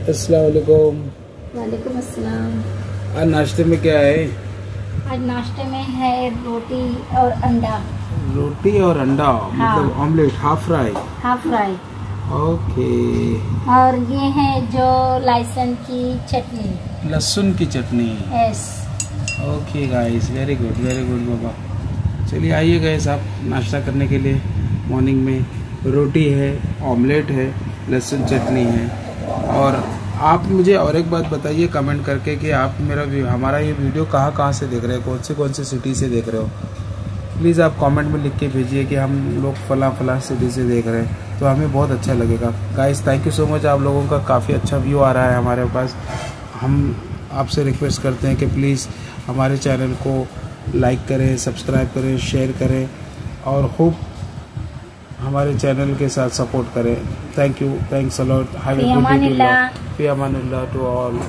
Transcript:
अस्सलाम वालेकुम। वालेकुम अस्सलाम। आज नाश्ते में क्या है? आज नाश्ते में है रोटी और अंडा। रोटी और अंडा। हाँ। मतलब omelette, half fry. Half fry. Okay. और ये है जो लहसुन की चटनी। लहसुन की चटनी। Yes. Okay guys, very good बाबा। चलिए आइए गाइस, आप नाश्ता करने के लिए। मॉर्निंग में रोटी है, ऑमलेट है, लहसुन चटनी है। और आप मुझे और एक बात बताइए कमेंट करके कि आप हमारा ये वीडियो कहाँ से देख रहे हैं, कौन से सिटी से देख रहे हो। प्लीज़ आप कमेंट में लिख के भेजिए कि हम लोग फला सिटी से देख रहे हैं, तो हमें बहुत अच्छा लगेगा। Guys thank you so much, आप लोगों का काफ़ी अच्छा व्यू आ रहा है हमारे पास। हम आपसे रिक्वेस्ट करते हैं कि प्लीज़ हमारे चैनल को लाइक करें, सब्सक्राइब करें, शेयर करें और खूब हमारे चैनल के साथ सपोर्ट करें। Thank you, thanks a lot. Have a good day to all. फी अमानिल्लाह टू ऑल।